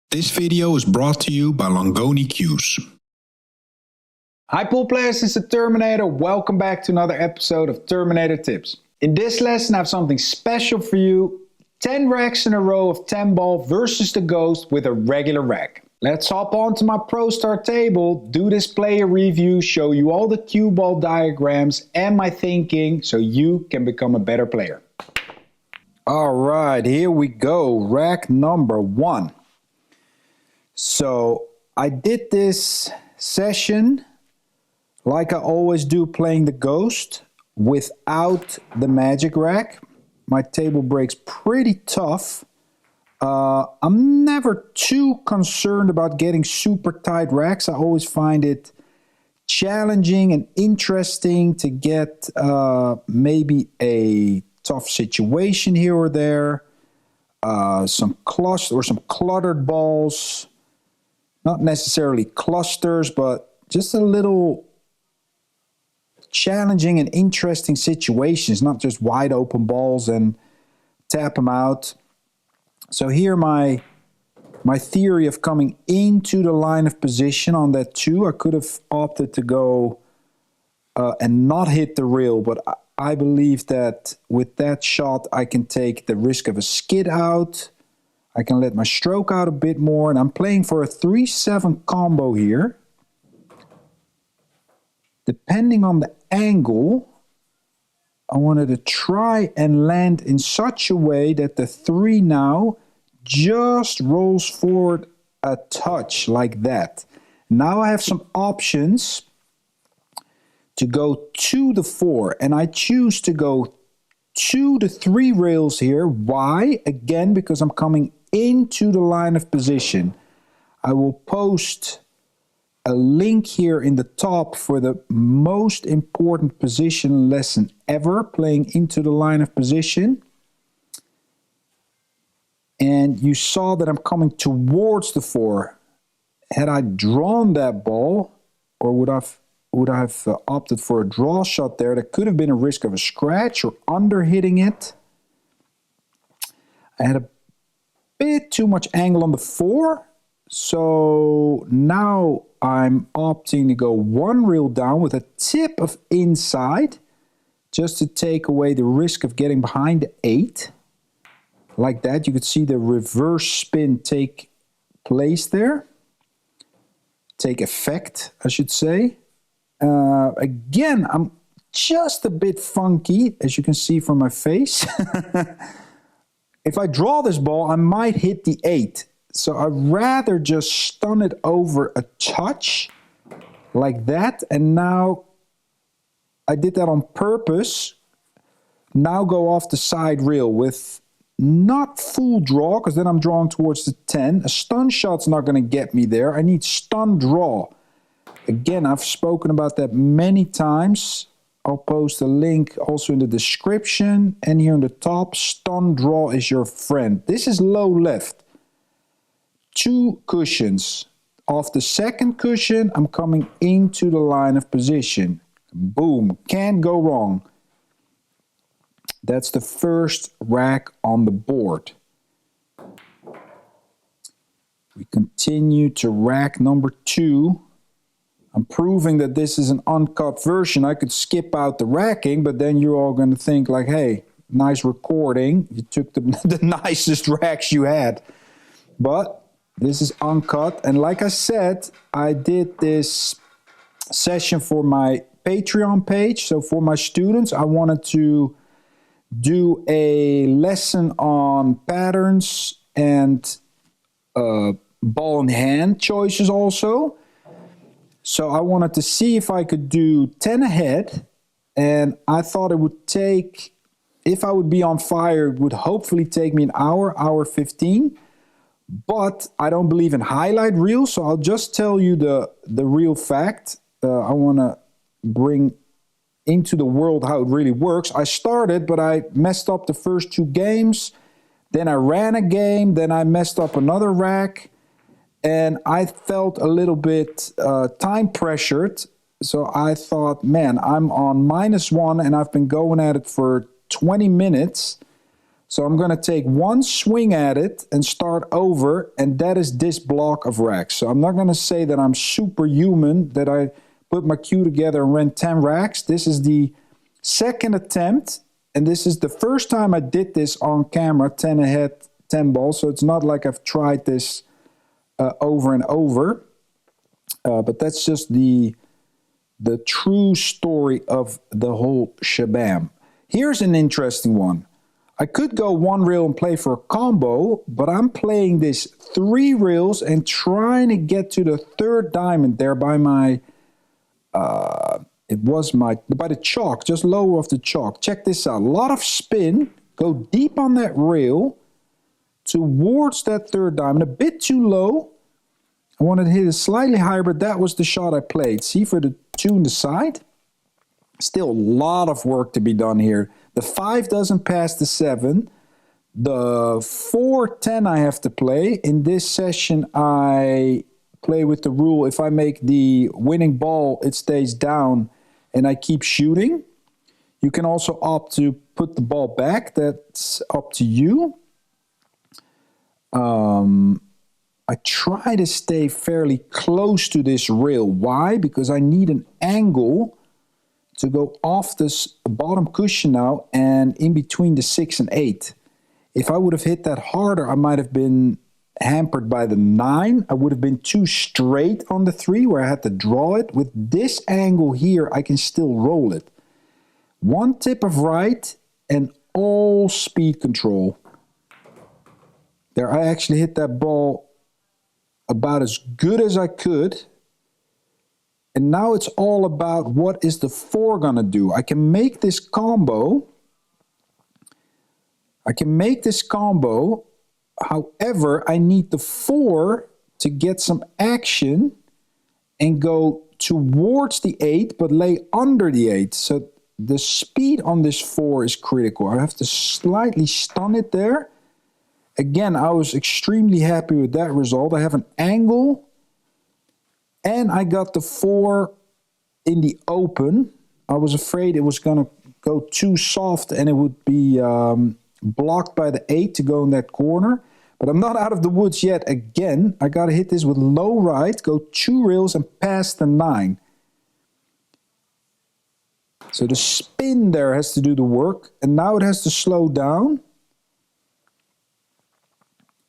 This video is brought to you by Longoni Q's. Hi pool players, it's the Terminator. Welcome back to another episode of Terminator Tips. In this lesson I have something special for you. 10 racks in a row of 10 ball versus the Ghost with a regular rack. Let's hop on to my Pro Start table, do this player review, show you all the cue ball diagrams and my thinking so you can become a better player. Alright, here we go. Rack number 1. So I did this session like I always do, playing the Ghost without the magic rack. My table breaks pretty tough. I'm never too concerned about getting super tight racks. I always find it challenging and interesting to get maybe a tough situation here or there. Some cluttered balls. Not necessarily clusters, but just a little challenging and interesting situations, not just wide open balls and tap them out. So here my theory of coming into the line of position on that 2, I could have opted to go and not hit the rail, but I believe that with that shot I can take the risk of a skid out. I can let my stroke out a bit more, and I'm playing for a 3-7 combo here. Depending on the angle, I wanted to try and land in such a way that the 3 now just rolls forward a touch like that. Now I have some options to go to the 4, and I choose to go 2 to 3 rails here. Why? Again, because I'm coming into the line of position. I will post a link here in the top for the most important position lesson ever, playing into the line of position. And you saw that I'm coming towards the 4. Had I drawn that ball, or would I have opted for a draw shot there, that could have been a risk of a scratch or under hitting it. I had a bit too much angle on the 4, so now I'm opting to go 1 reel down with a tip of inside, just to take away the risk of getting behind the 8. Like that, you could see the reverse spin take place there. Take effect, I should say. Again, I'm just a bit funky, as you can see from my face. If I draw this ball, I might hit the 8. So I'd rather just stun it over a touch like that. And now I did that on purpose. Now go off the side rail with not full draw, because then I'm drawing towards the 10. A stun shot's not going to get me there. I need stun draw. Again, I've spoken about that many times. I'll post a link also in the description and here in the top. Stun draw is your friend. This is low left. 2 cushions. Off the second cushion, I'm coming into the line of position. Boom. Can't go wrong. That's the first rack on the board. We continue to rack number 2. I'm proving that this is an uncut version. I could skip out the racking, but then you're all going to think like, hey, nice recording. You took the nicest racks you had. But this is uncut. And like I said, I did this session for my Patreon page. So for my students, I wanted to do a lesson on patterns and ball in hand choices also. So I wanted to see if I could do 10 ahead, and I thought it would take, if I would be on fire, it would hopefully take me an hour 15. But I don't believe in highlight reels, so I'll just tell you the real fact. I want to bring into the world how it really works. I started, but I messed up the first 2 games. Then I ran a game, then I messed up another rack. And I felt a little bit time pressured. So I thought, man, I'm on -1 and I've been going at it for 20 minutes. So I'm going to take one swing at it and start over, and that is this block of racks. So I'm not going to say that I'm superhuman, that I put my cue together and ran 10 racks. This is the second attempt, and this is the first time I did this on camera, 10 ahead, 10 balls. So it's not like I've tried this over and over, but that's just the true story of the whole shabam. Here's an interesting one. I could go one reel and play for a combo, but I'm playing this 3 reels and trying to get to the third diamond there by my, by the chalk, just lower of the chalk. Check this out. A lot of spin, go deep on that reel towards that third diamond, a bit too low. I wanted to hit it slightly higher, but that was the shot I played. See, for the 2 on the side, still a lot of work to be done here. The 5 doesn't pass the 7. The 4, 10 I have to play. In this session, I play with the rule, if I make the winning ball, it stays down and I keep shooting. You can also opt to put the ball back. That's up to you. I try to stay fairly close to this rail. Why? Because I need an angle to go off this bottom cushion now and in between the 6 and 8. If I would have hit that harder, I might have been hampered by the 9. I would have been too straight on the 3 where I had to draw it. With this angle here, I can still roll it. One tip of right and all speed control. There, I actually hit that ball about as good as I could. And now it's all about what is the 4 gonna do. I can make this combo. However, I need the 4 to get some action and go towards the 8, but lay under the 8. So the speed on this 4 is critical. I have to slightly stun it there. Again, I was extremely happy with that result. I have an angle. And I got the 4 in the open. I was afraid it was going to go too soft and it would be blocked by the 8 to go in that corner. But I'm not out of the woods yet. Again, I got to hit this with low right, go 2 reels and pass the 9. So the spin there has to do the work. And now it has to slow down.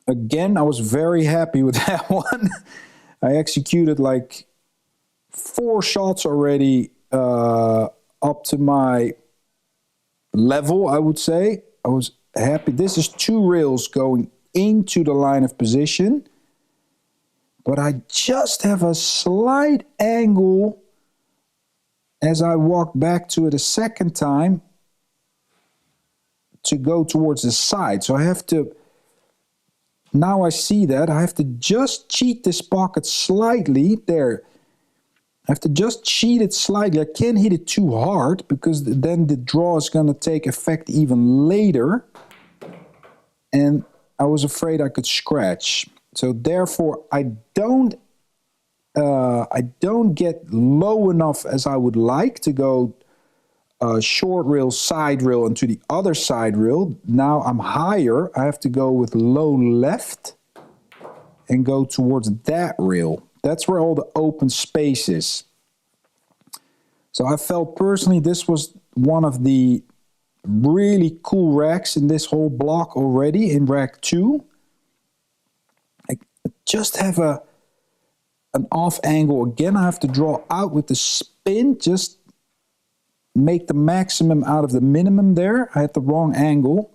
Again, I was very happy with that one. I executed like 4 shots already up to my level, I would say. I was happy. This is 2 reels going into the line of position. But I just have a slight angle as I walk back to it a second time to go towards the side. So I have to... Now I see that. I have to just cheat this pocket slightly. There. I have to just cheat it slightly. I can't hit it too hard because then the draw is going to take effect even later. And I was afraid I could scratch. So therefore, I don't get low enough as I would like to go short reel, side reel, and to the other side reel. Now I'm higher. I have to go with low left and go towards that reel. That's where all the open space is. So I felt personally this was one of the really cool racks in this whole block already in rack 2. I just have an off angle. Again, I have to draw out with the spin, just make the maximum out of the minimum there. I had the wrong angle.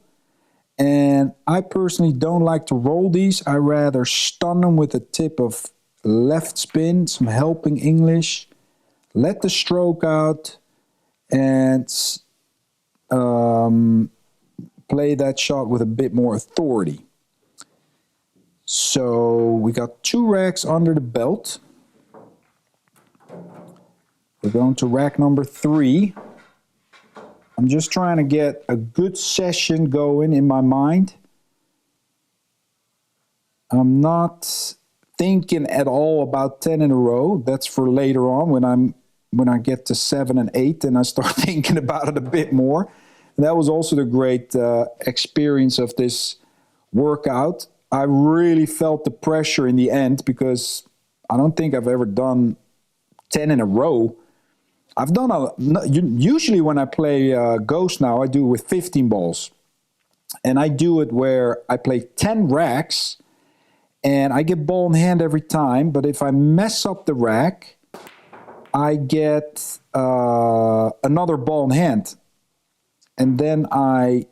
And I personally don't like to roll these. I rather stun them with a tip of left spin, some helping English, let the stroke out, and play that shot with a bit more authority. So we got 2 racks under the belt. We're going to rack number 3. I'm just trying to get a good session going in my mind. I'm not thinking at all about 10 in a row. That's for later on when I get to 7 and 8 and I start thinking about it a bit more. And that was also the great experience of this workout. I really felt the pressure in the end because I don't think I've ever done 10 in a row. I've done usually when I play Ghost now, I do it with 15 balls. And I do it where I play 10 racks and I get ball in hand every time. But if I mess up the rack, I get another ball in hand. And then I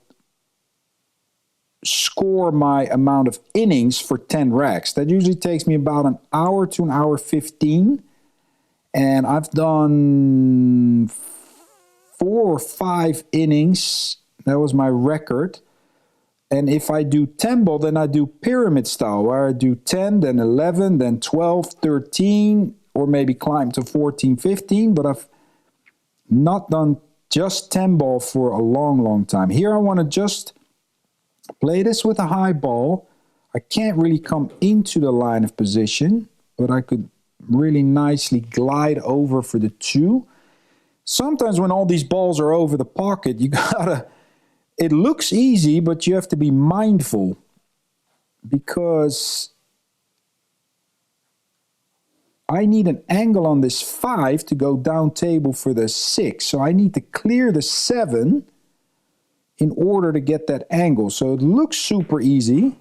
score my amount of innings for 10 racks. That usually takes me about an hour to an hour 15. And I've done 4 or 5 innings. That was my record. And if I do 10 ball, then I do pyramid style, where I do 10, then 11, then 12, 13, or maybe climb to 14, 15. But I've not done just 10 ball for a long, long time. Here I want to just play this with a high ball. I can't really come into the line of position, but I could really nicely glide over for the 2. Sometimes when all these balls are over the pocket, you gotta, it looks easy, but you have to be mindful because I need an angle on this 5 to go down table for the 6. So I need to clear the 7 in order to get that angle. So it looks super easy,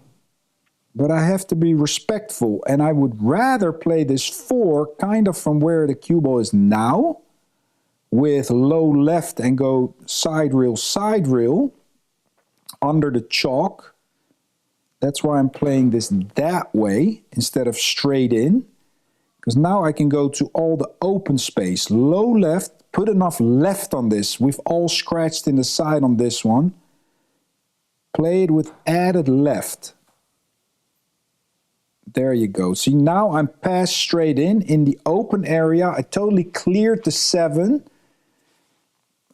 but I have to be respectful. And I would rather play this 4 kind of from where the cue ball is now with low left and go side rail under the chalk. That's why I'm playing this that way instead of straight in. Because now I can go to all the open space. Low left, put enough left on this. We've all scratched in the side on this one. Play it with added left. There you go. See, now I'm passed straight in the open area. I totally cleared the 7.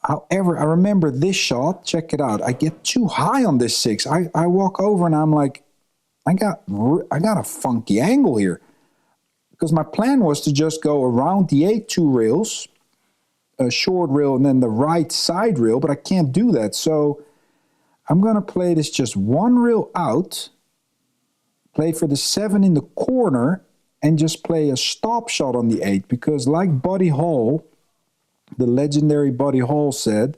However, I remember this shot. Check it out. I get too high on this 6. I walk over and I'm like, I got a funky angle here. Because my plan was to just go around the 8 2 rails, a short rail, and then the right side rail, but I can't do that. So I'm going to play this just 1 rail out, play for the 7 in the corner, and just play a stop shot on the 8. Because like Buddy Hall, the legendary Buddy Hall said,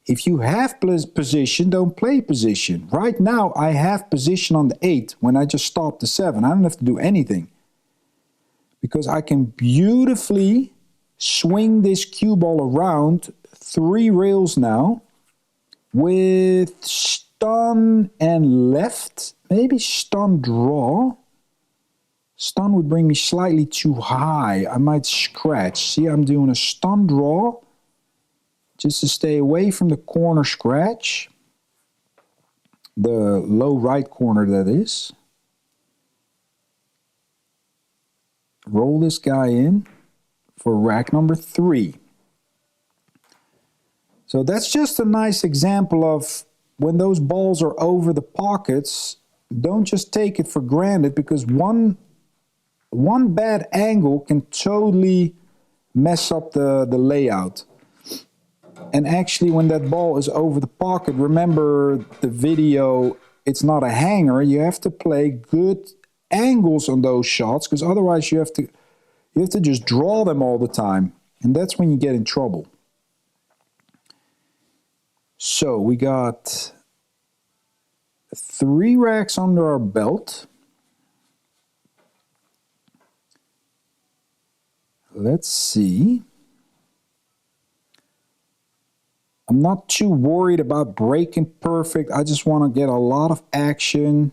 if you have position, don't play position. Right now, I have position on the 8 when I just stop the 7. I don't have to do anything. Because I can beautifully swing this cue ball around 3 rails now with stun and left, maybe stun draw. Stun would bring me slightly too high. I might scratch. See, I'm doing a stun draw just to stay away from the corner scratch, the low right corner that is. Roll this guy in for rack number 3. So that's just a nice example of when those balls are over the pockets, don't just take it for granted because one bad angle can totally mess up the layout. And actually when that ball is over the pocket, remember the video, it's not a hanger. You have to play good angles on those shots because otherwise you have to just draw them all the time, and that's when you get in trouble. So we got 3 racks under our belt. Let's see. I'm not too worried about breaking perfect. I just want to get a lot of action.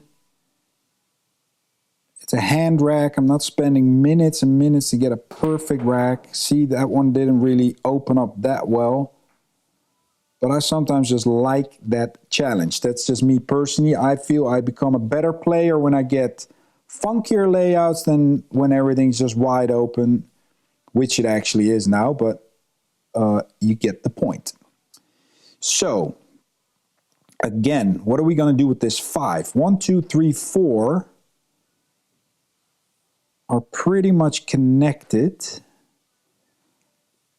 It's a hand rack. I'm not spending minutes and minutes to get a perfect rack. See, that one didn't really open up that well. But I sometimes just like that challenge. That's just me personally. I feel I become a better player when I get funkier layouts than when everything's just wide open, which it actually is now, but you get the point. So, again, what are we going to do with this 5? 1, 2, 3, 4 are pretty much connected.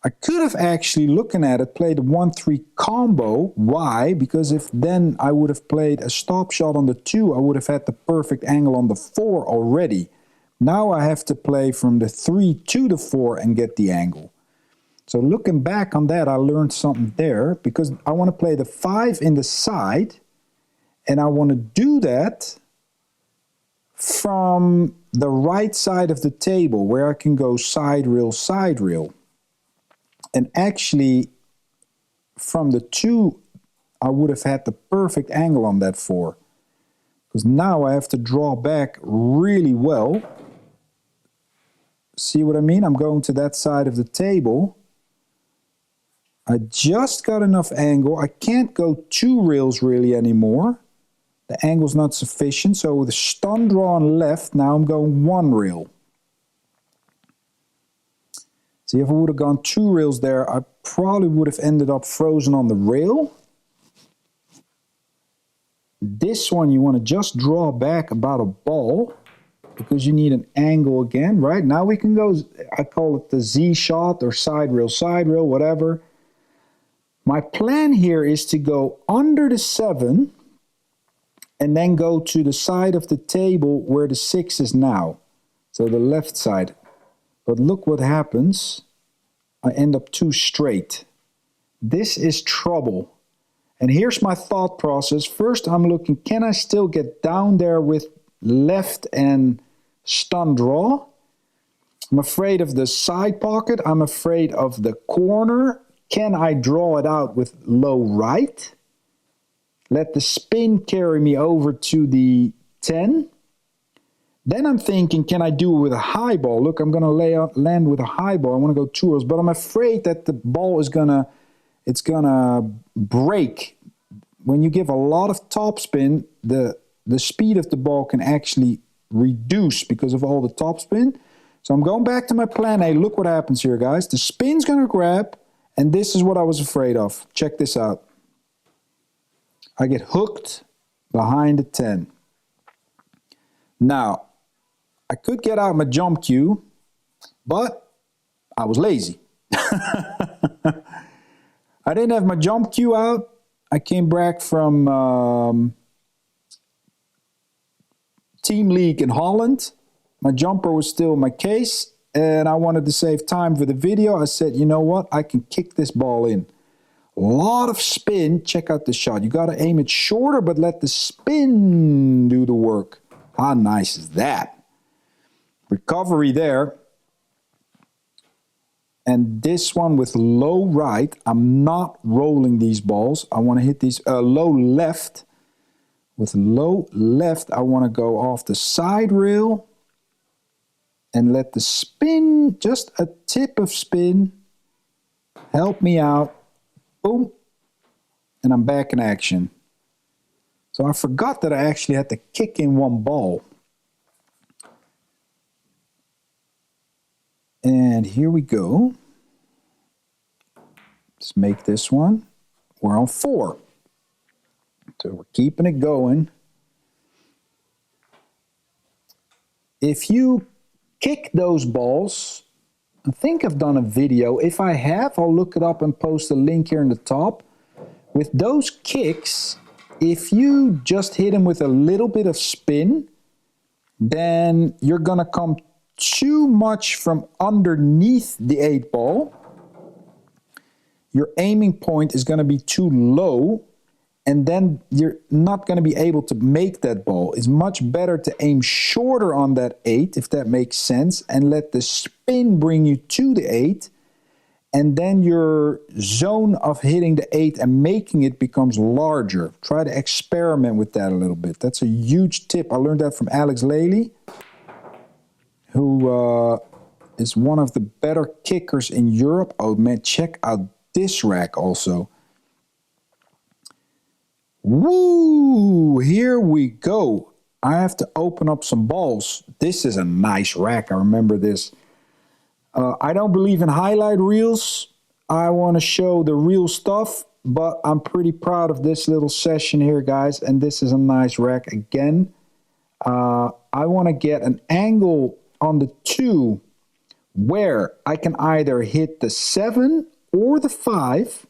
I could have actually, looking at it, played a 1-3 combo. Why? Because if then I would have played a stop shot on the 2, I would have had the perfect angle on the 4 already. Now I have to play from the 3 to the 4 and get the angle. So looking back on that, I learned something there, because I want to play the 5 in the side, and I want to do that from the right side of the table, where I can go side rail. And actually, from the 2, I would have had the perfect angle on that 4. Because now I have to draw back really well. See what I mean? I'm going to that side of the table. I just got enough angle. I can't go 2 rails really anymore. The angle's not sufficient. So with a stun draw on left, now I'm going 1 rail. See, if I would have gone 2 rails there, I probably would have ended up frozen on the rail. This one, you want to just draw back about a ball, because you need an angle again, right? Now we can go, I call it the Z shot or side rail, whatever. My plan here is to go under the 7 and then go to the side of the table where the 6 is now. So the left side. But look what happens. I end up too straight. This is trouble. And here's my thought process. First, I'm looking, can I still get down there with left and stun draw? I'm afraid of the side pocket. I'm afraid of the corner. Can I draw it out with low right? Let the spin carry me over to the 10. Then I'm thinking, can I do it with a high ball? Look, I'm going to land with a high ball. I want to go 2 rails, but I'm afraid that the ball is it's gonna break. When you give a lot of topspin, the speed of the ball can actually reduce because of all the topspin. So I'm going back to my plan A. Look what happens here, guys. The spin's going to grab, and this is what I was afraid of. Check this out. I get hooked behind the 10. Now, I could get out my jump cue, but I was lazy. I didn't have my jump cue out. I came back from Team League in Holland. My jumper was still in my case, and I wanted to save time for the video. I said, you know what? I can kick this ball in. A lot of spin. Check out the shot. You got to aim it shorter, but let the spin do the work. How nice is that? Recovery there. And this one with low right, I'm not rolling these balls. I want to hit these low left. With low left, I want to go off the side rail and let the spin, just a tip of spin, help me out. Boom. And I'm back in action. So I forgot that I actually had to kick in 1 ball. And here we go. Let's make this one. We're on 4. So we're keeping it going. If you kick those balls, I think I've done a video. If I have, I'll look it up and post a link here in the top. With those kicks, if you just hit them with a little bit of spin, then you're going to come too much from underneath the 8 ball. Your aiming point is going to be too low, and then you're not going to be able to make that ball. It's much better to aim shorter on that 8, if that makes sense, and let the spin bring you to the 8, and then your zone of hitting the 8 and making it becomes larger. Try to experiment with that a little bit. That's a huge tip. I learned that from Alex Lely, who is one of the better kickers in Europe. Oh man, check out this rack also. Woo! Here we go. I have to open up some balls. This is a nice rack. I remember this. I don't believe in highlight reels. I want to show the real stuff, but I'm pretty proud of this little session here, guys. And this is a nice rack again. I want to get an angle on the 2 where I can either hit the 7 or the 5.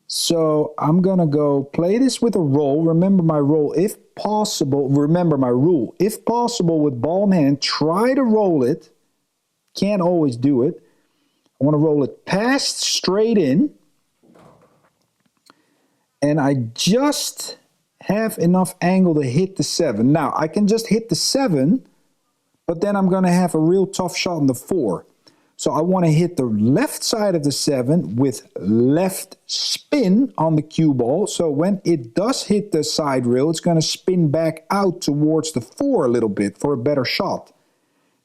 So I'm going to go play this with a roll. Remember my roll, if possible. Remember my rule. If possible, with ball in hand, try to roll it. Can't always do it. I want to roll it past straight in. And I just have enough angle to hit the 7. Now, I can just hit the 7, but then I'm going to have a real tough shot on the 4. So I want to hit the left side of the 7 with left spin on the cue ball. So when it does hit the side rail, it's going to spin back out towards the 4 a little bit for a better shot.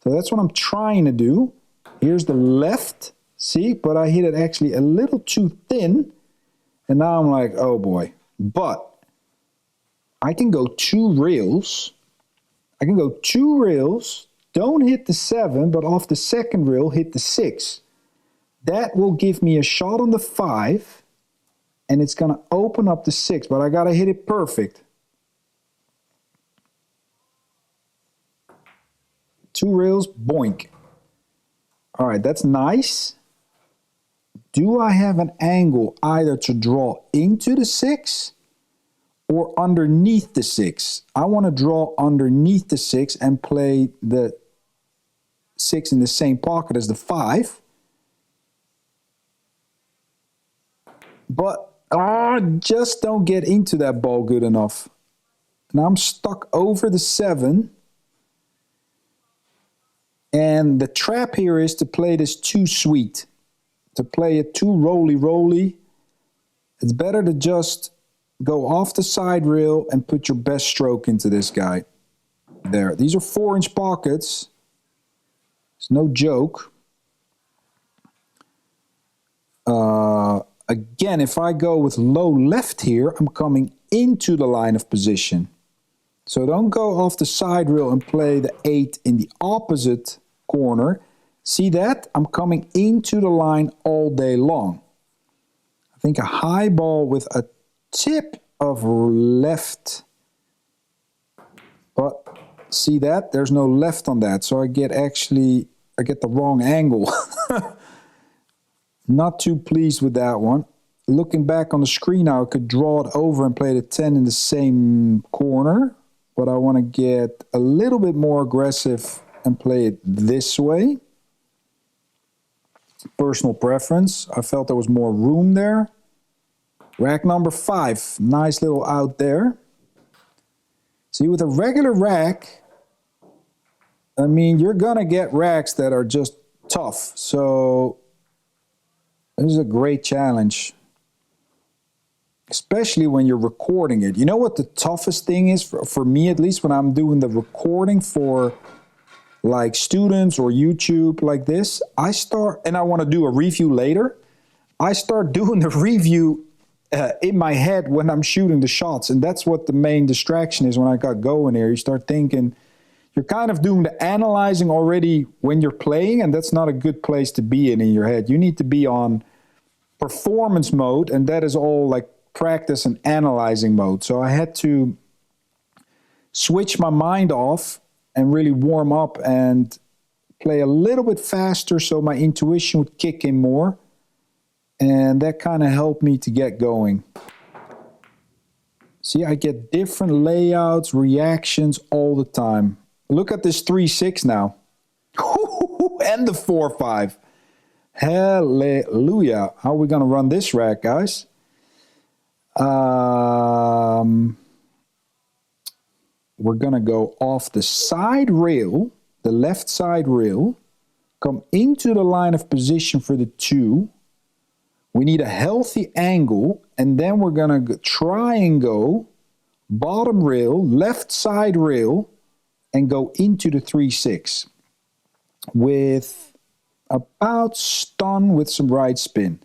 So that's what I'm trying to do. Here's the left, see, but I hit it actually a little too thin. And now I'm like, oh boy. But I can go 2 rails. I can go 2 rails. Don't hit the 7, but off the second rail, hit the 6. That will give me a shot on the 5, and it's going to open up the 6, but I got to hit it perfect. 2 rails, boink. All right, that's nice. Do I have an angle either to draw into the 6 or underneath the 6? I want to draw underneath the 6 and play the 6 in the same pocket as the 5. But just don't get into that ball good enough. Now I'm stuck over the 7. And the trap here is to play this too sweet. To play it too roly-roly. It's better to just go off the side rail and put your best stroke into this guy. There. These are 4-inch pockets. It's no joke. Again, if I go with low left here, I'm coming into the line of position. So don't go off the side rail and play the 8 in the opposite corner. See that? I'm coming into the line all day long. I think a high ball with a tip of left. But see that? There's no left on that. So I get the wrong angle. Not too pleased with that one. Looking back on the screen now, I could draw it over and play the 10 in the same corner. But I want to get a little bit more aggressive and play it this way. Personal preference. I felt there was more room there. Rack number 5. Nice little out there. See, with a regular rack, I mean, you're going to get racks that are just tough. So this is a great challenge. Especially when you're recording it. You know what the toughest thing is, for me at least, when I'm doing the recording for like students or YouTube like this, I start, and I want to do a review later, I start doing the review in my head when I'm shooting the shots. And that's what the main distraction is when I got going here. You start thinking, you're kind of doing the analyzing already when you're playing, and that's not a good place to be in your head. You need to be on performance mode, and that is all like practice and analyzing mode. So I had to switch my mind off and really warm up and play a little bit faster so my intuition would kick in more. And that kind of helped me to get going. See, I get different layouts, reactions all the time. Look at this 3-6 now. And the 4-5. Hallelujah. How are we going to run this rack, guys? We're going to go off the side rail, the left side rail, come into the line of position for the 2. We need a healthy angle, and then we're going to try and go bottom rail, left side rail, and go into the 3-6 with about stun with some right spin.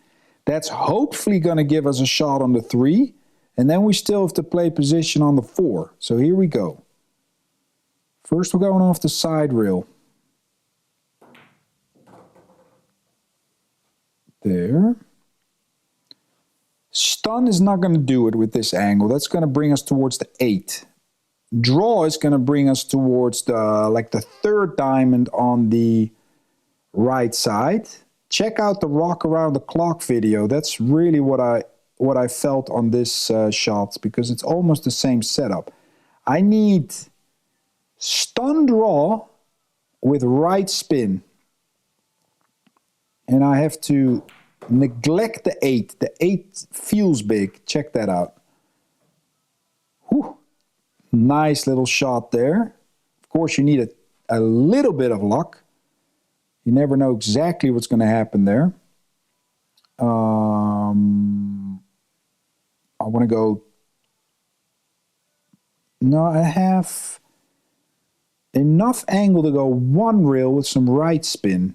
That's hopefully going to give us a shot on the 3, and then we still have to play position on the 4. So here we go. First we're going off the side rail. There. Stun is not going to do it with this angle. That's going to bring us towards the 8. Draw is going to bring us towards the like the 3rd diamond on the right side. Check out the rock around the clock video. That's really what I felt on this shot, because it's almost the same setup. I need stun draw with right spin. And I have to neglect the 8. The 8 feels big. Check that out. Whew. Nice little shot there. Of course, you need a little bit of luck. You never know exactly what's going to happen there. I want to go... No, I have enough angle to go one reel with some right spin.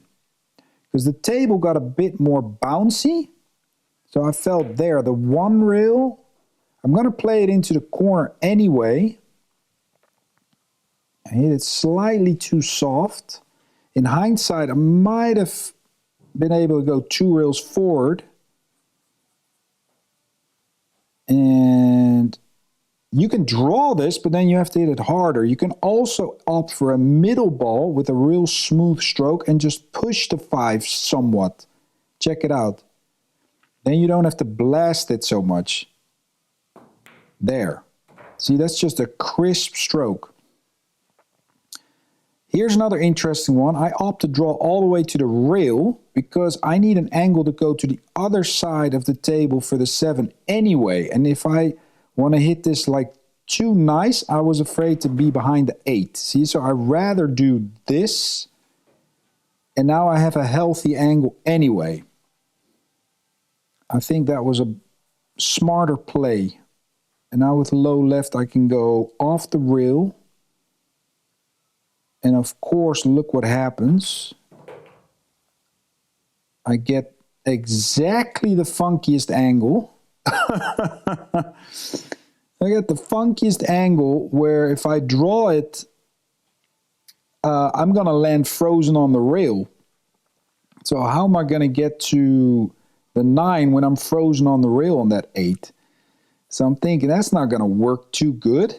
Because the table got a bit more bouncy. So I felt there, the one reel, I'm going to play it into the corner anyway. I hit it slightly too soft. In hindsight, I might have been able to go 2 reels forward. And you can draw this, but then you have to hit it harder. You can also opt for a middle ball with a real smooth stroke and just push the 5 somewhat. Check it out. Then you don't have to blast it so much. There. See, that's just a crisp stroke. Here's another interesting one. I opt to draw all the way to the rail because I need an angle to go to the other side of the table for the 7 anyway. And if I want to hit this like too nice, I was afraid to be behind the 8. See, so I'd rather do this. And now I have a healthy angle anyway. I think that was a smarter play. And now with low left, I can go off the rail. And of course, look what happens. I get exactly the funkiest angle. I get the funkiest angle where if I draw it, I'm going to land frozen on the rail. So how am I going to get to the 9 when I'm frozen on the rail on that 8? So I'm thinking that's not going to work too good.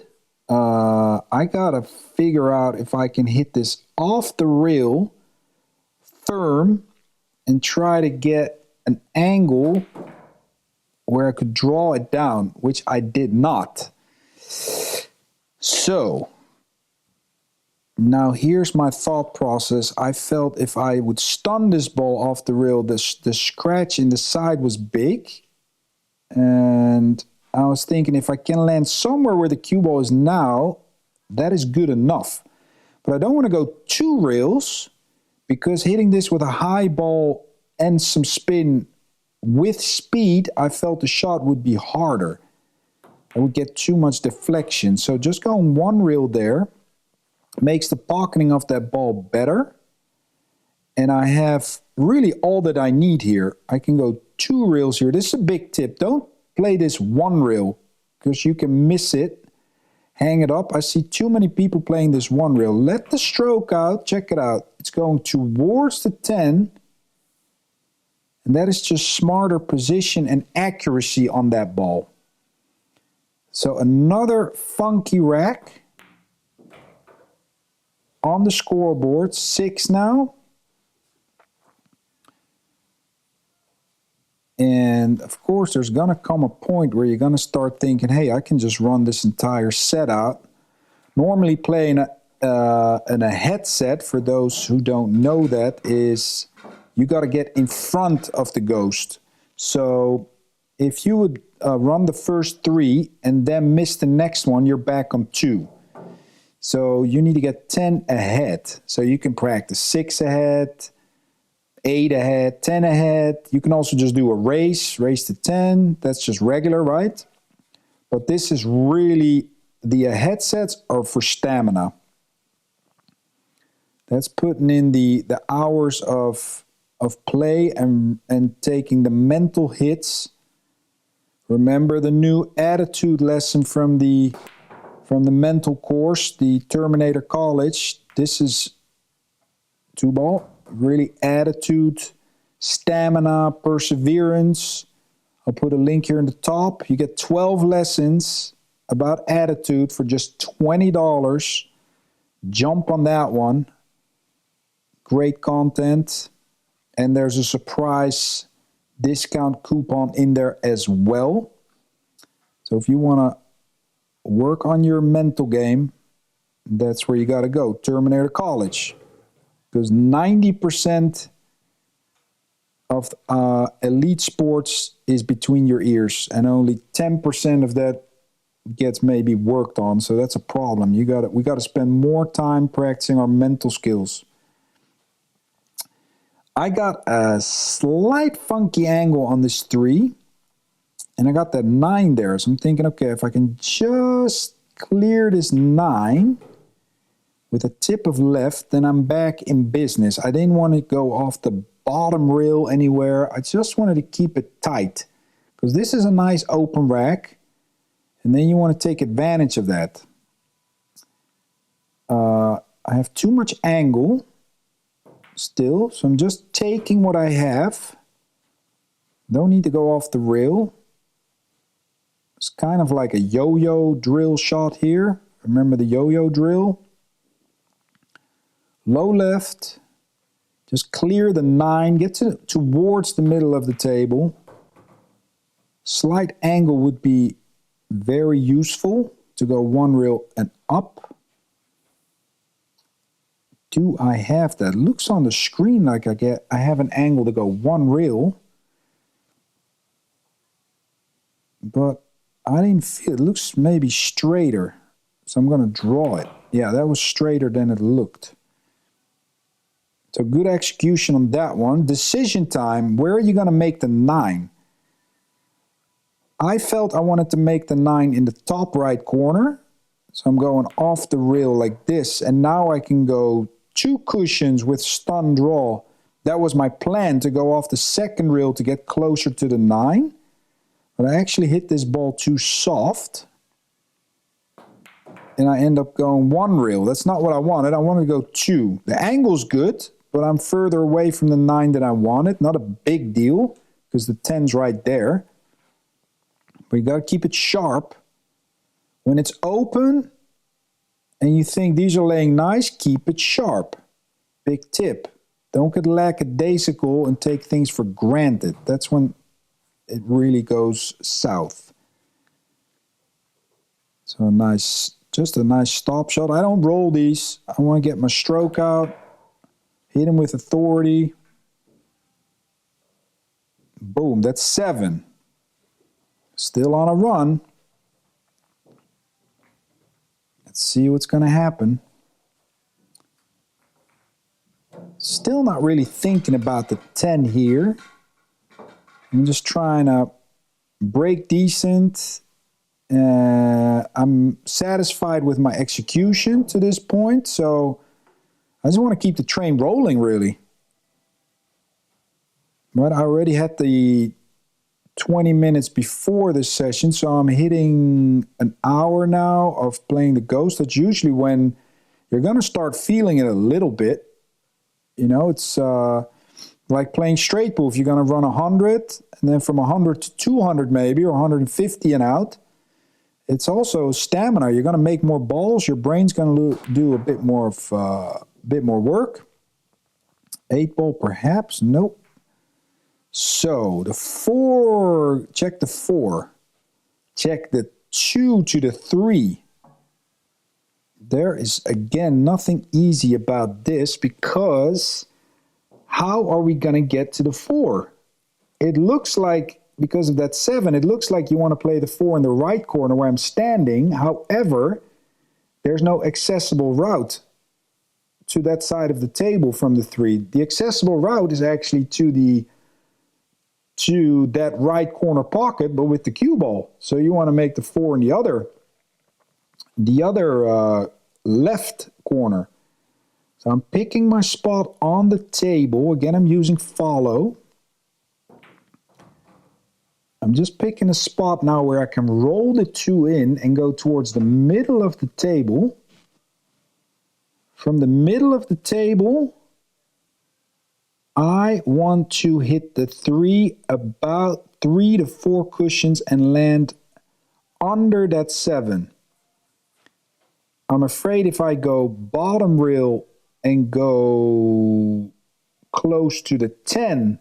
I got to figure out if I can hit this off the rail firm and try to get an angle where I could draw it down, which I did not. So now here's my thought process. I felt if I would stun this ball off the rail, the scratch in the side was big. And I was thinking if I can land somewhere where the cue ball is now, that is good enough. But I don't want to go 2 rails because hitting this with a high ball and some spin with speed, I felt the shot would be harder. I would get too much deflection. So just going 1 reel there makes the pocketing of that ball better. And I have really all that I need here. I can go 2 reels here. This is a big tip. Don't play this 1 reel because you can miss it. Hang it up. I see too many people playing this 1 reel. Let the stroke out. Check it out. It's going towards the 10. And that is just smarter position and accuracy on that ball. So another funky rack on the scoreboard. 6 now. And of course, there's going to come a point where you're going to start thinking, hey, I can just run this entire set out. Normally playing in a headset, for those who don't know that, is you got to get in front of the ghost. So if you would run the first 3 and then miss the next one, you're back on 2. So you need to get 10 ahead. So you can practice 6 ahead, 8 ahead, 10 ahead. You can also just do a race to 10. That's just regular, right? But this is really, the headsets are for stamina. That's putting in the hours of play and taking the mental hits. Remember the new attitude lesson from the mental course, the Terminator College. This is 2 ball. Really attitude, stamina, perseverance. I'll put a link here in the top. You get 12 lessons about attitude for just $20. Jump on that one. Great content. And there's a surprise discount coupon in there as well. So if you want to work on your mental game, that's where you got to go. Terminator College. Because 90% of elite sports is between your ears, and only 10% of that gets maybe worked on. So that's a problem. We got to spend more time practicing our mental skills. I got a slight funky angle on this 3, and I got that 9 there. So I'm thinking, okay, if I can just clear this 9 with a tip of left, then I'm back in business. I didn't want to go off the bottom rail anywhere. I just wanted to keep it tight, because this is a nice open rack, and then you want to take advantage of that. I have too much angle still, so I'm just taking what I have. Don't need to go off the rail. It's kind of like a yo-yo drill shot here. Remember the yo-yo drill? Low left, just clear the 9, get towards the middle of the table. Slight angle would be very useful to go 1 rail and up. Do I have that? Looks on the screen like I have an angle to go 1 rail. But I didn't feel it. Looks maybe straighter. So I'm going to draw it. Yeah, that was straighter than it looked. So good execution on that one. Decision time. Where are you going to make the 9? I felt I wanted to make the 9 in the top right corner. So I'm going off the rail like this. And now I can go 2 cushions with stun draw. That was my plan, to go off the second rail to get closer to the 9. But I actually hit this ball too soft. And I end up going 1 rail. That's not what I wanted. I wanted to go 2. The angle's good, but I'm further away from the 9 than I wanted. Not a big deal, because the 10's right there. But you got to keep it sharp. When it's open and you think these are laying nice, keep it sharp. Big tip. Don't get lackadaisical and take things for granted. That's when it really goes south. So just a nice stop shot. I don't roll these. I want to get my stroke out. Hit him with authority. Boom, that's 7. Still on a run. Let's see what's going to happen. Still not really thinking about the 10 here. I'm just trying to break decent. I'm satisfied with my execution to this point, so I just want to keep the train rolling, really. But I already had the 20 minutes before this session, so I'm hitting an hour now of playing the Ghost. That's usually when you're going to start feeling it a little bit. You know, it's like playing straight pool. If you're going to run 100, and then from 100 to 200 maybe, or 150 and out, it's also stamina. You're going to make more balls. Your brain's going to do a bit more work. 8 ball perhaps? Nope. So the 4, check the 4. Check the 2 to the 3. There is, again, nothing easy about this, because how are we going to get to the 4? It looks like, because of that 7, it looks like you want to play the 4 in the right corner where I'm standing. However, there's no accessible route to that side of the table from the 3. The accessible route is actually to that right corner pocket, but with the cue ball. So you want to make the 4 in the other left corner. So I'm picking my spot on the table. Again, I'm using follow. I'm just picking a spot now where I can roll the 2 in and go towards the middle of the table. From the middle of the table, I want to hit the 3 about 3 to 4 cushions and land under that 7. I'm afraid if I go bottom rail and go close to the 10.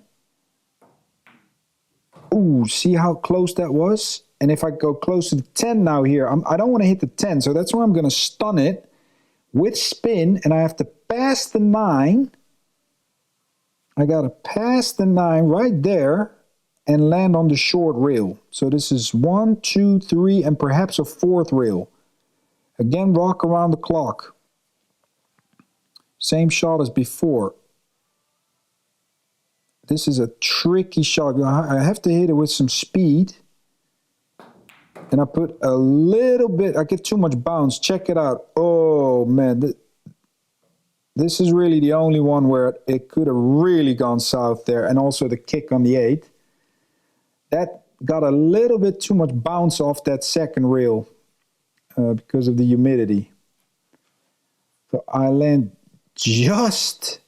Ooh, see how close that was? And if I go close to the 10 now here, I don't want to hit the 10, so that's why I'm going to stun it with spin, and I have to pass the 9. I got to pass the 9 right there and land on the short rail. So this is 1, 2, 3, and perhaps a 4th rail. Again, rock around the clock. Same shot as before. This is a tricky shot. I have to hit it with some speed. And I put a little bit, I get too much bounce. Check it out. Oh, man. This is really the only one where it could have really gone south there. And also the kick on the 8. That got a little bit too much bounce off that second rail because of the humidity. So I land just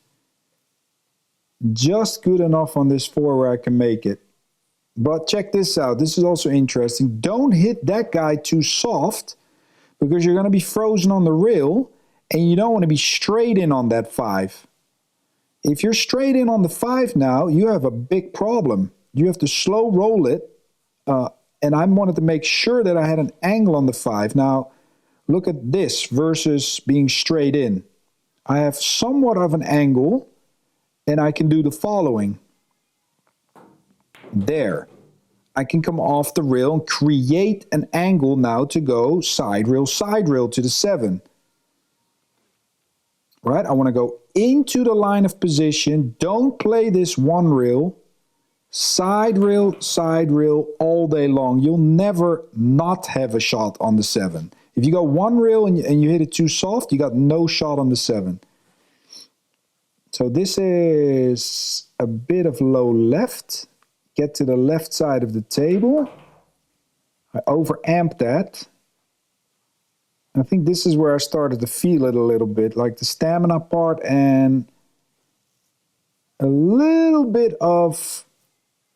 good enough on this 4 where I can make it. But check this out. This is also interesting. Don't hit that guy too soft because you're going to be frozen on the rail and you don't want to be straight in on that 5. If you're straight in on the 5 now, you have a big problem. You have to slow roll it. And I wanted to make sure that I had an angle on the 5. Now, look at this versus being straight in. I have somewhat of an angle, and I can do the following. There. I can come off the rail and create an angle now to go side rail to the 7. Right? I want to go into the line of position. Don't play this 1 rail. Side rail all day long. You'll never not have a shot on the 7. If you go 1 rail and you hit it too soft, you got no shot on the 7. So this is a bit of low left. Get to the left side of the table. I overamped that. I think this is where I started to feel it a little bit, like the stamina part and a little bit of,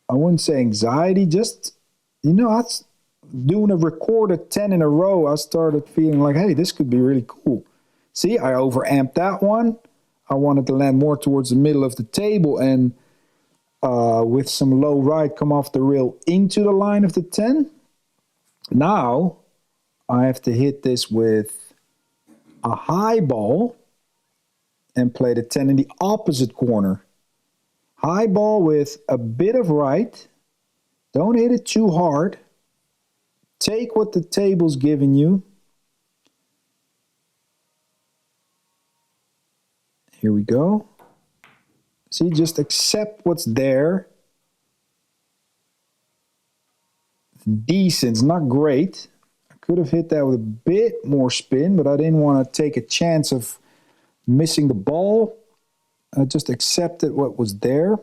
I wouldn't say anxiety, just, you know, I was doing a recorded 10 in a row. I started feeling like, hey, this could be really cool. See, I overamped that one. I wanted to land more towards the middle of the table and with some low right come off the rail into the line of the 10. Now I have to hit this with a high ball and play the 10 in the opposite corner. High ball with a bit of right. Don't hit it too hard. Take what the table's giving you. Here we go. See, just accept what's there. Decent, it's not great. I could have hit that with a bit more spin, but I didn't want to take a chance of missing the ball. I just accepted what was there.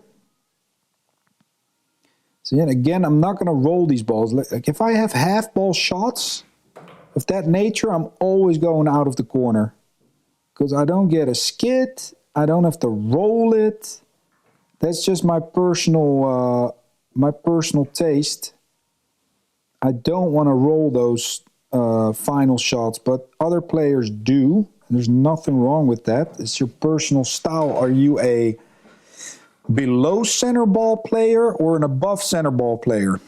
So yet again, I'm not going to roll these balls. Like if I have half ball shots of that nature, I'm always going out of the corner. Because I don't get a skid. I don't have to roll it. That's just my personal taste. I don't want to roll those final shots, but other players do. There's nothing wrong with that. It's your personal style. Are you a below center ball player or an above center ball player?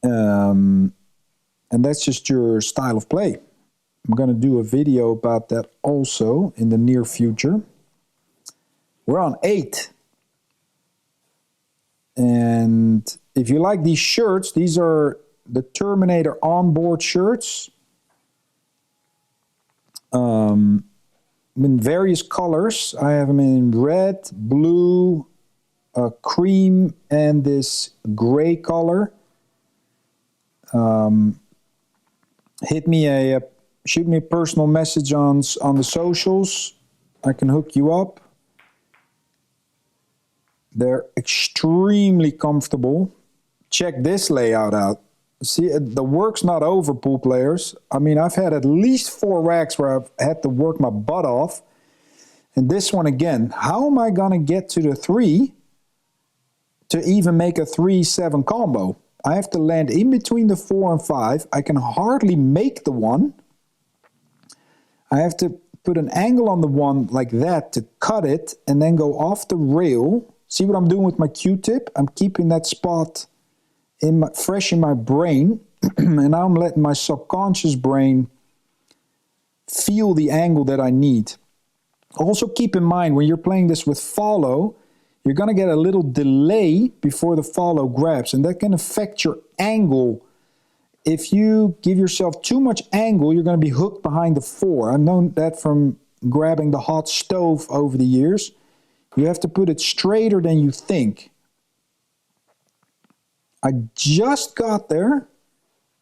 And that's just your style of play. I'm going to do a video about that also in the near future. We're on 8. And if you like these shirts, these are the Terminator onboard shirts. In various colors. I have them in red, blue, cream, and this gray color. Shoot me a personal message on the socials. I can hook you up. They're extremely comfortable. Check this layout out. See, the work's not over, pool players. I mean, I've had at least 4 racks where I've had to work my butt off. And this one again, how am I going to get to the 3 to even make a 3-7 combo? I have to land in between the 4 and 5. I can hardly make the 1. I have to put an angle on the one like that to cut it, and then go off the rail. See what I'm doing with my Q-tip? I'm keeping that spot fresh in my brain, and now I'm letting my subconscious brain feel the angle that I need. Also keep in mind, when you're playing this with follow, you're going to get a little delay before the follow grabs, and that can affect your angle. If you give yourself too much angle, you're going to be hooked behind the 4. I've known that from grabbing the hot stove over the years. You have to put it straighter than you think. I just got there.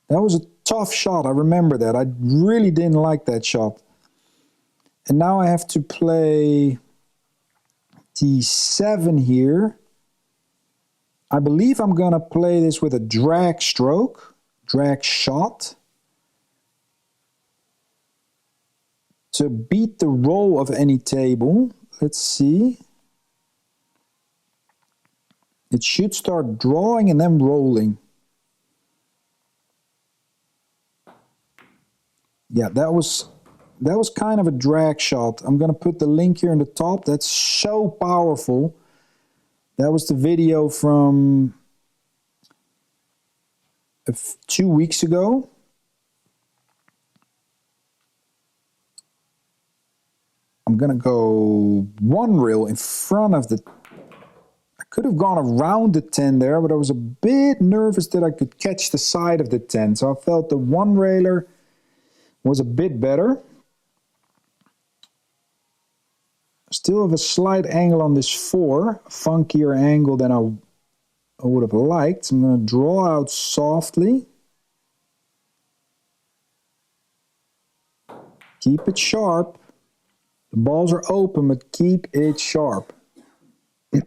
That was a tough shot. I remember that. I really didn't like that shot. And now I have to play D7 here. I believe I'm going to play this with a drag stroke, drag shot, to beat the roll of any table. Let's see. It should start drawing and then rolling. Yeah, that was kind of a drag shot. I'm going to put the link here in the top. That's so powerful. That was the video from 2 weeks ago. I'm going to go 1 rail in front of the... I could have gone around the 10 there, but I was a bit nervous that I could catch the side of the 10. So I felt the 1 railer was a bit better. Still have a slight angle on this 4, a funkier angle than I would have liked. I'm going to draw out softly. Keep it sharp. The balls are open, but keep it sharp.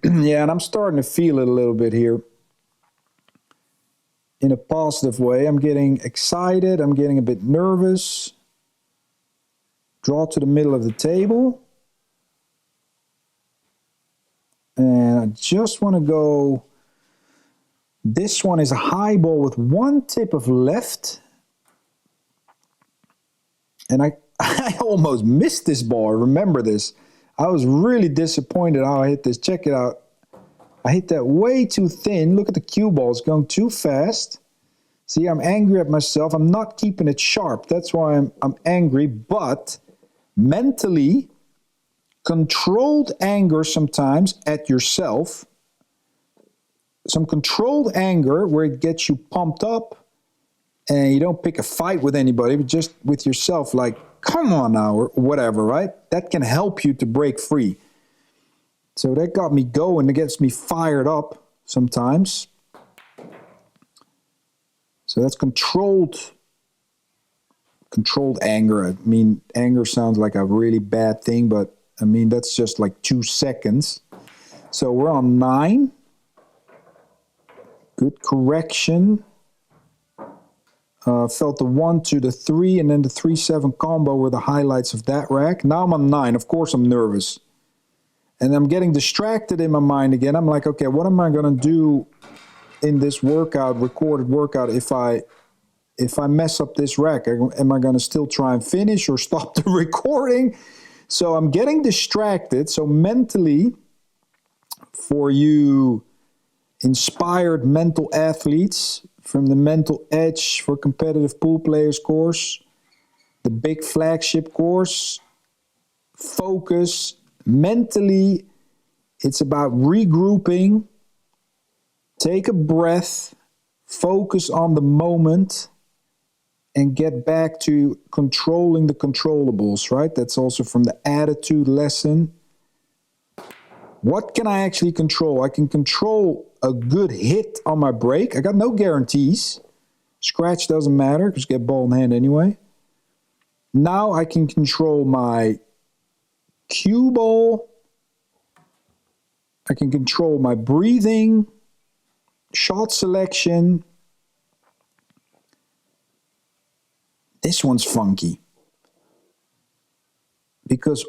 Yeah, and I'm starting to feel it a little bit here. In a positive way. I'm getting excited. I'm getting a bit nervous. Draw to the middle of the table. And I just want to go... This one is a high ball with 1 tip of left. And I almost missed this ball. I remember this. I was really disappointed how I hit this. Check it out. I hit that way too thin. Look at the cue ball. It's going too fast. See, I'm angry at myself. I'm not keeping it sharp. That's why I'm angry. But mentally, controlled anger sometimes at yourself. Some controlled anger where it gets you pumped up and you don't pick a fight with anybody, but just with yourself, like, come on now, or whatever, right? That can help you to break free. So that got me going. It gets me fired up sometimes. So that's controlled anger. I mean, anger sounds like a really bad thing, but I mean, that's just like 2 seconds. So we're on 9. Good correction. Felt the 1 to the 3 and then the 3-7 combo were the highlights of that rack. Now I'm on 9. Of course I'm nervous. And I'm getting distracted in my mind again. I'm like, okay, what am I going to do in this workout, recorded workout, if I mess up this rack? Am I going to still try and finish or stop the recording? So I'm getting distracted. So mentally, for you inspired mental athletes from the Mental Edge for Competitive Pool Players course, the big flagship course, focus. Mentally, it's about regrouping, take a breath, focus on the moment, and get back to controlling the controllables, right? That's also from the attitude lesson. What can I actually control? I can control a good hit on my break. I got no guarantees. Scratch doesn't matter because you get ball in hand anyway. Now I can control my cue ball. I can control my breathing, shot selection. This one's funky because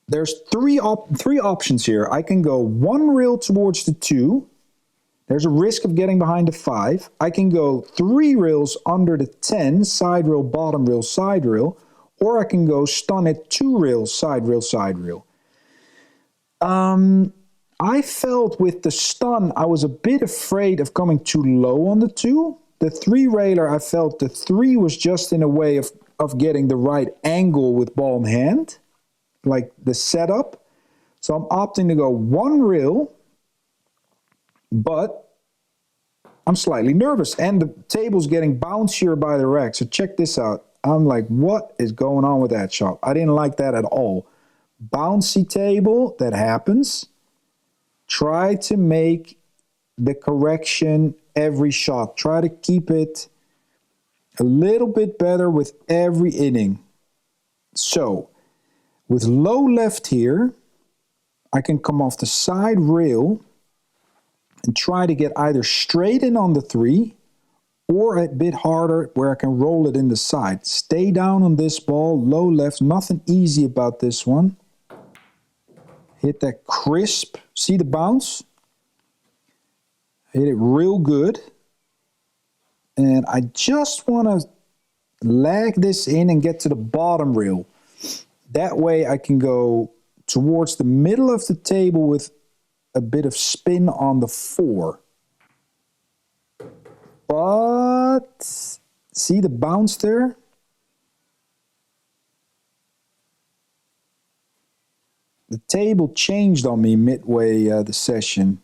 there's three options here. I can go 1 reel towards the 2. There's a risk of getting behind the 5. I can go 3 reels under the 10, side reel, bottom reel, side reel. or I can go stun it 2 rails, side rail, side rail. I felt with the stun, I was a bit afraid of coming too low on the 2. The 3 railer, I felt the 3 was just in a way of getting the right angle with ball in hand, like the setup. So I'm opting to go 1 rail, but I'm slightly nervous. And the table's getting bouncier by the rack. So check this out. I'm like, what is going on with that shot? I didn't like that at all. Bouncy table, that happens. Try to make the correction every shot. Try to keep it a little bit better with every inning. So, with low left here, I can come off the side rail and try to get either straight in on the 3 or a bit harder where I can roll it in the side. Stay down on this ball, low left, nothing easy about this one. Hit that crisp. See the bounce? Hit it real good. And I just want to lag this in and get to the bottom rail. That way I can go towards the middle of the table with a bit of spin on the 4. But see the bounce there? The table changed on me midway the session.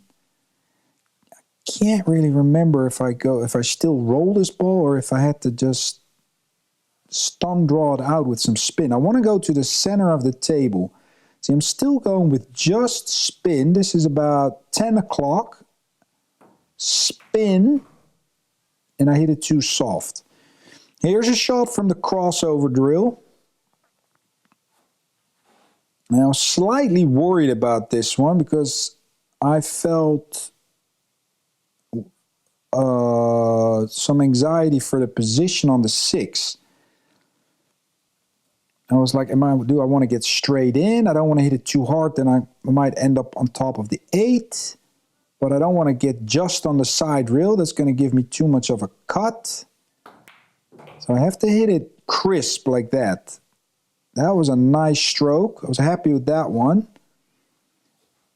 I can't really remember if I still roll this ball or if I had to just stun draw it out with some spin. I want to go to the center of the table. See, I'm still going with just spin. This is about 10 o'clock. Spin. And I hit it too soft. Here's a shot from the crossover drill. Now, I was slightly worried about this one because I felt some anxiety for the position on the 6. I was like, do I want to get straight in? I don't want to hit it too hard, then I might end up on top of the 8. But I don't want to get just on the side rail. That's going to give me too much of a cut. So I have to hit it crisp like that. That was a nice stroke. I was happy with that one.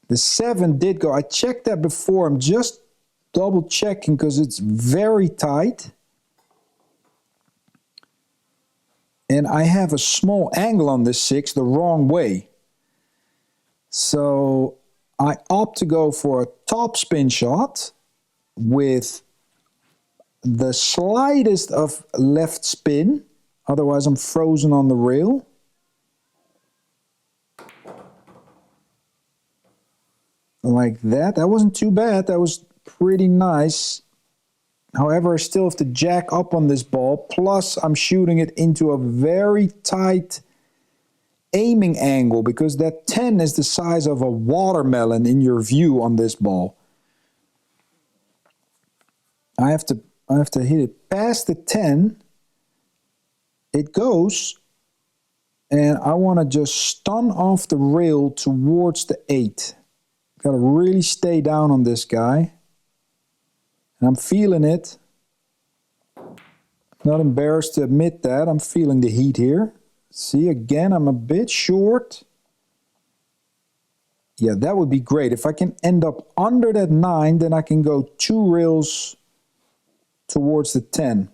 The 7 did go. I checked that before. I'm just double checking because it's very tight. And I have a small angle on this 6 the wrong way. So I opt to go for a top spin shot with the slightest of left spin. Otherwise I'm frozen on the rail. Like that. That wasn't too bad. That was pretty nice. However, I still have to jack up on this ball. Plus, I'm shooting it into a very tight aiming angle because that 10 is the size of a watermelon in your view on this ball. I have to hit it past the 10. It goes. And I want to just stun off the rail towards the 8. Got to really stay down on this guy. And I'm feeling it. Not embarrassed to admit that. I'm feeling the heat here. See, again, I'm a bit short. Yeah, that would be great. If I can end up under that 9, then I can go 2 rails towards the 10.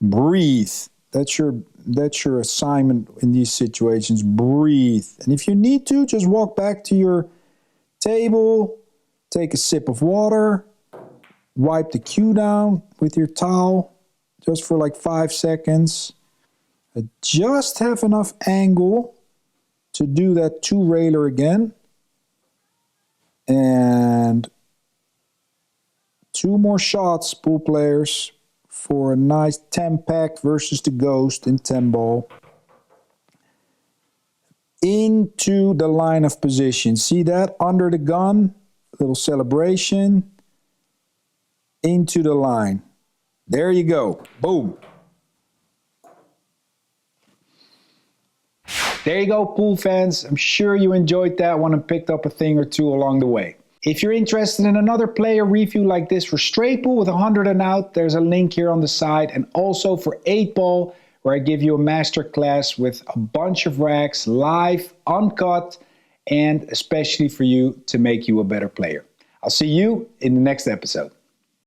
Breathe. That's your assignment in these situations. Breathe. And if you need to, just walk back to your table, take a sip of water, wipe the cue down with your towel just for like 5 seconds. Just have enough angle to do that 2 railer again. And 2 more shots, pool players, for a nice 10 pack versus the Ghost in 10 ball. Into the line of position. See that? Under the gun. Little celebration. Into the line. There you go. Boom. There you go, pool fans. I'm sure you enjoyed that one and picked up a thing or 2 along the way. If you're interested in another player review like this for straight pool with 100 and out, there's a link here on the side. And also for 8 ball, where I give you a masterclass with a bunch of racks, live, uncut, and especially for you to make you a better player. I'll see you in the next episode.